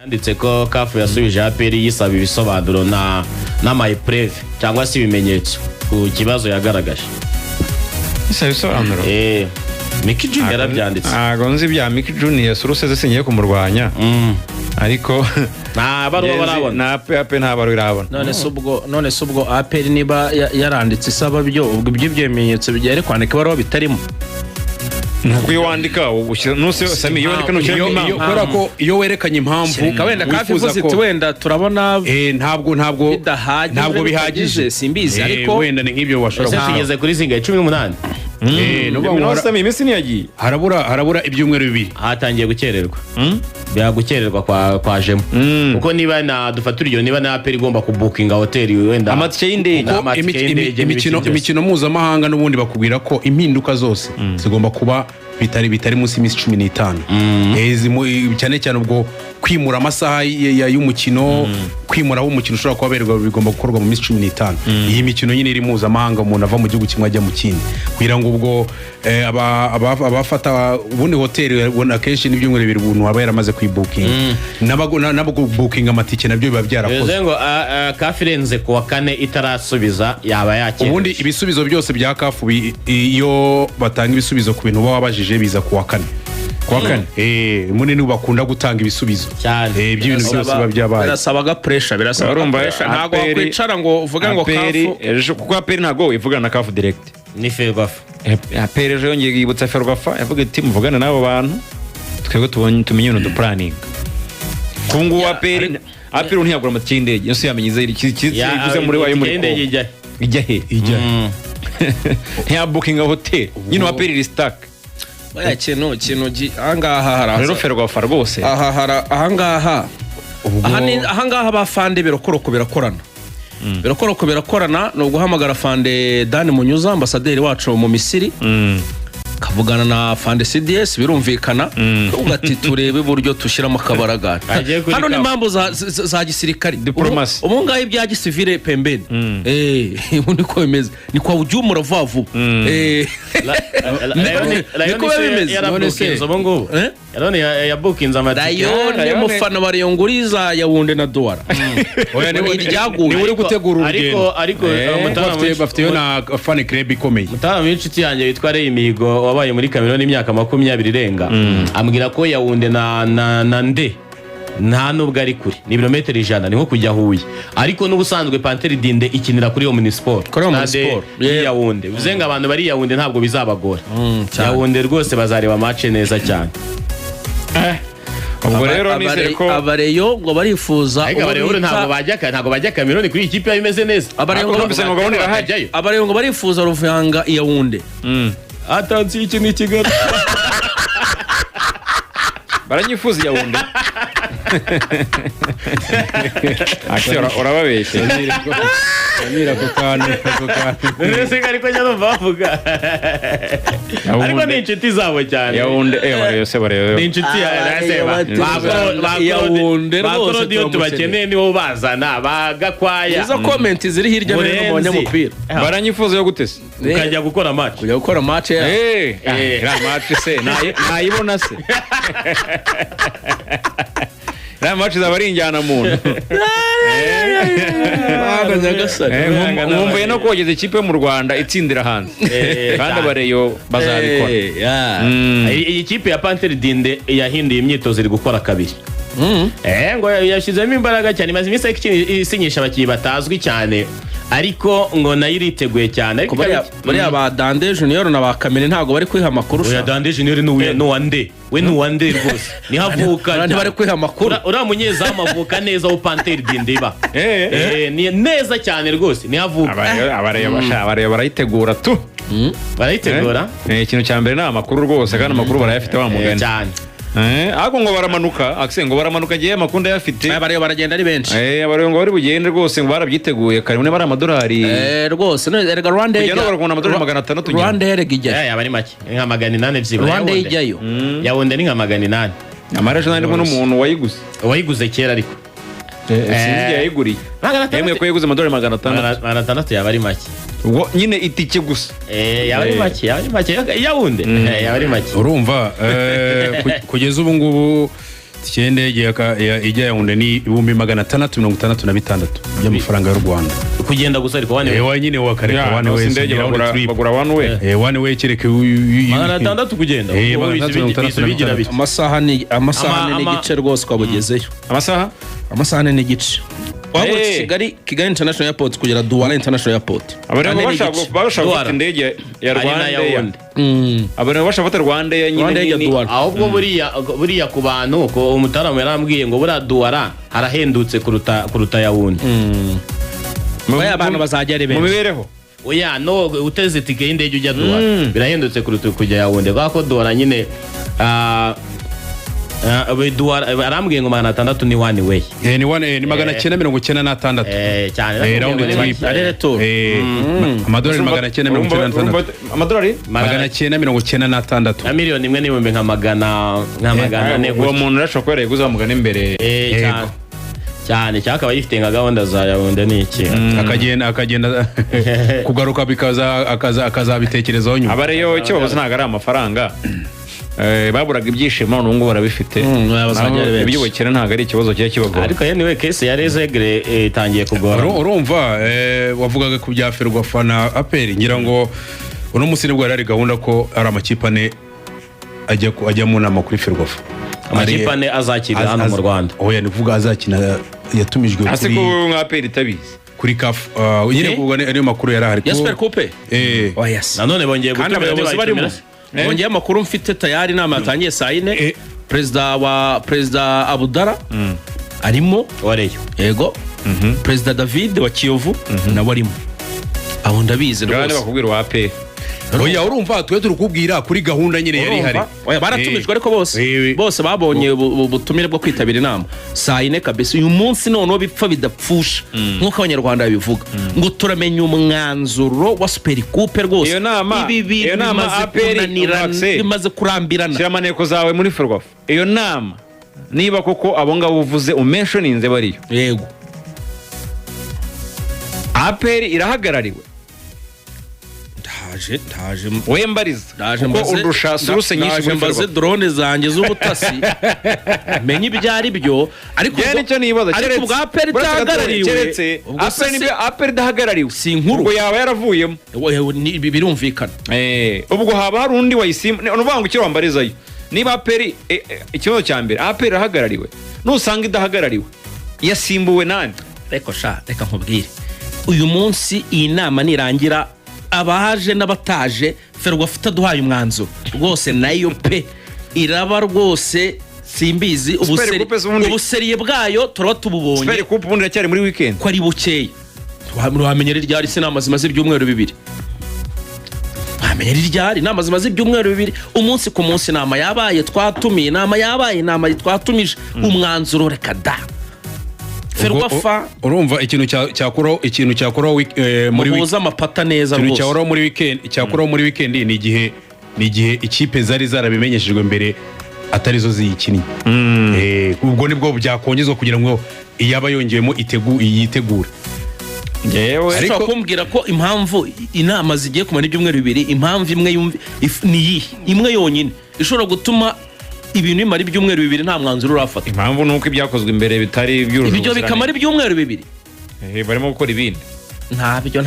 yanditse ko CAF yasubije APR yisaba ibisobanuro na my preve cyangwa se ibimenyetso ku kibazo yagaragaje. Isa bisobanuro. Mickey Junior yarabyanditse. Nzi bya Mickey Junior suruse zisinyiye kumurwanya. Ariko na baruwa barabona. Na APR nta baruwa irabona. None subwo APR niba yaranditse isaba byo ubwo by'ibimenyetso bijyere kwandika baruwa bitarimo. Nuko iyo wandika ubushyira nuse Sami iyo wandika n'ukira kora ko iyo werekanye impamvu wenda kafivuze wenda turabona ntabwo bihagije simbizi ariko wenda ni nk'ibyo washobora kugeze kuri zinga 18. no Sami imisi niyagiye harabura ibyumweru bibiri hatangiye gukererwa. Byagukererwa kwa jemo uko niba na dufaturiyo niba na APR igomba kubukinga hotel wenda amatike y'indege imikino mpuzamahanga n'ubundi bakubwira ko impinduka zose zigomba kuba bitari munsi y'imisi 15 cyane cyane ubwo kwimura amasaha y'umukino kwimura aho umukino ushobora kubaberwa bigomba gukorwa mu minsi 15. Iyi mikino nyine iri mpuzamahanga umuntu ava mu gihugu kimwe ajya mu kindi kugira ngo ubwo abafata ubundi hotel ubona kenshi n'ibyumweru bibiri ubuntu aba yaramaze kwibukinga nabo booking amatike nabyo biba byarakoze ngo CAF irenze ku wa 4 itarasubiza yaba yakira. Ubundi ibisubizo byose bya CAF iyo batanga ibisubizo ku bintu baba babajije biza ku wa 4 munini bakunda gutanga ibisubizo cyane by'ibintu byose biba byabaye. Birasabaga pressure ntago wakwicara ngo uvuge ngo CAF ejo kuko APR ntago ivugana na CAF direct ni Ferwafa. APR ejo yongeye yibutsa Ferwafa yavuga iti muvugana n'abo bantu twebwe tumenye no planning kungu APR ntiyagura amatike y'indege yose yamenyize ikize muri wayo muri ijya he ntiya booking hotel nyine APR restock baya kintu ahangaha haraza rero Ferwafa rwose ahangaha bafande birokoroko birakorana no guhamagara fande Dani Munyuza ambasaderi wacu mu Misiri kavugana na fande CDS birumvikana ugati turebe buryo tushiramo kabaraga hano ni impamvu za gisirikari diplomasi umungaho ibya gisivile pembeni ubundi ko bimeze ni kwa ujumura vavu niko bimeze none se yarone ya bookinza amatike Rayon mufana wa Rayon nguriza Yaounde na Douala oya ni uri gutegura urugendo ariko bafite na fan club ikomeye mutara inshuti yanjye witwa Ray Mihigo wabaye muri Cameroon imyaka 20 irenga ambwira ko Yaounde na nde nta nubwo ari kuri ni ibirometero 100 ni nko kujya Huye ariko n'ubusanzwe Panthère Dinde ikinira kuri Omnisport Yaounde uzenga abantu bari Yaounde ntabwo bizabagora Yaounde rwose bazareba match neza cyane. Ubwo rero nizere ko abareyo ngo barifuza abareyo ntabwo bajya Cameroon kuri ikipe yabimeze neza abareyo ngo barifuza Ruvanga Yaounde atanzi iki ni Kigali baranyifuza Yaounde akira urababeshye Amira ko kantu nese ariko nyano bavuga ariko ni inshuti zabo cyane Yaounde yose bareba ni inshuti yaraseba Yaounde rwose dio tubakeneye nibo bazana bagakwaya izo comment ziri hirya no hino mu banyamupira baranyifuza yo gutese ukajya gukora match ra match se nayibona se ra match zabari injyana muntu nkumbuye no kogeza ikipe mu Rwanda itsindira hanze kandi abareyo bazabikora iyi kipe ya Panthère Dinde yahinduye imyitozo iri gukora kabiri ngo yashizemo imbaraga cyane maze imisi isinyisha abakiyi batazwi cyane ariko ngo nayo iriteguye cyane ariko bari aba Dande Junior na ba Kamene ntago bari kwiha makuru sha Dande Junior no wande we no wande rwose ni havuka bari kwiha makuru ura munyezamu avuka neza u Panthère Dinde ba ni neza cyane rwose ni havuka abareyo barayitegura tu barayitegura ikintu cya mbere na amakuru rwose kandi amakuru barayafite wa mugani cyane ako ngo baramanuka ngo baramanuka giye makunda yafite abareyo baragenda ari benshi abareyo ngo bari bugende rwose ngo barabyiteguye karimwe bari amadolari rwose erega Rwanda ijya no barakunda amadolari 600 Rwanda erega ijya yaba ari make nka 800 byiba Rwanda ijyayo Yaounde ni nka 800 amarejo nari n'umuntu wayiguze kera ariko sinzi yayiguriye yemwe ko yiguze amadolari 600 yaba ari make ubwo nyine itike gusa yaba ari make Yaounde yaba ari make urumva kugeza ubu ngubu itike y'indege ijya Yaounde ni 666 by'amafaranga y'u Rwanda kugenda gusa ariko one way wa nyine wakareka one way indege bagura one way one way kereke 600 kugenda bigira bite amasaha n'igice rwose kwabugezeyo amasaha n'igice waba Kigali International Airport kugera Douala International Airport abantu bashaka gufata indege ya Rwanda abantu bashaka gufata Rwanda ya nyine ahubwo buriya ku bantu ko umutaramu yarambwiye ngo buriya Douala harahendutse kuruta Yaounde baya abantu bazajya ari benshi mu mibereho oya no uteze tike y'indege ujya Douala birahendutse kuruta kujya Yaounde kwa ko Douala nyine arambwiye ngo 600 ni one way ni 996 cyane round trip amadolari 996 amadolari 996 na miliyoni imwe n'ibihumbi nka magana uwo muntu urashobora kuba yaguze amugana imbere cyane cyakaba yifite nka gahunda za Yaounde n'iki akagenda kugaruka bikaza akazabitekerezaho nyuma abareyo icyo babuze ntabwo ari amafaranga baburaga ibyishimo n'ubwo barabifite ibyubakira ntabwo ari ikibazo cyari kibagora ariko anyway case ya Rezegre itangiye kugora urumva wavugaga ku bya Ferwafa na APR ngira ngo uno munsi nibwo yari gahunda ko ari amakipe ane ajya mu nama kuri Ferwafa amakipe ane azakira hano mu Rwanda oya nivuga azakina yatumijwe kuri nka APR itabizi kuri CAF nyine kuvuga niyo makuru yari ahari ya Super Coupe yes nanone bongeye gutumira abayobozi barimo bongeye amakuru mfite tayari inama yatangiye saa 4 Perezida Abudara arimo wareyo yego Perezida David wa Kiyovu nawe arimo aho ndabizi rwose bakubwira wa APR oya urumva twe turukubwira kuri gahunda nyine yari hari oya baratumijwe ariko bose babonye ubutumire bwo kwitabira inama saa 4 kabisa uyu munsi noneho bipfa bidapfusha nkuko abanyarwanda bivuga ngo turamenya umwanzuro wa Super Coupe rwose iyo nama APR bimaze kurambirana shyira amaneko zawe muri Ferwafa iyo nama niba koko abo ngabo uvuze umentioninze bariyo yego APR irahagarariwe ndaje wembariza kuko undusha suruse nyinshi muri mbaze drone zanjye z'ubutasi menye ibyo ari byo ariko bwa APR itahagarariwe APR idahagarariwe si inkuru ubwo yaba yaravuyemo birumvikana ubwo haba hari undi wayisimba uvuga ngo ukiri wambarizayo niba APR ikibazo cya mbere APR irahagarariwe nusanga idahagarariwe yasimbuwe nande reka nkubwire uyu munsi iyi nama nirangira abaje n'abataje Ferwafa itaduhaye umwanzuro rwose nayo pe iraba rwose simbizi ubuseriye bwayo turaba tububonye Super Coupe ubundi iracyari muri weekend ko ari bukeye wamenye ryari inama zimaze ibyumweru bibiri wamenye ryari inama zimaze ibyumweru bibiri umunsi ku munsi inama yabaye twatumiye inama twatumije umwanzuro reka da Ferwafa urumva ikintu cyakuraho muri muhuza amapata neza rwose cyakuraho muri weekend ni igihe ikipe zari zarabimenyeshejwe mbere atari zo ziyikinnye ubwo nibwo byakongezwa kugira ngo iyaba yongeyemo yitegure ariko kumbwira ko impamvu inama zigiye kumara ibyumweru bibiri impamvu imwe yonyine ishobora gutuma ibintu bimara ibyumweru bibiri nta mwanzuro urafata impamvu nuko ibyakozwe imbere bitari by'uruhu ibyo bikamara ibyumweru bibiri barimo gukora ibindi ntabyo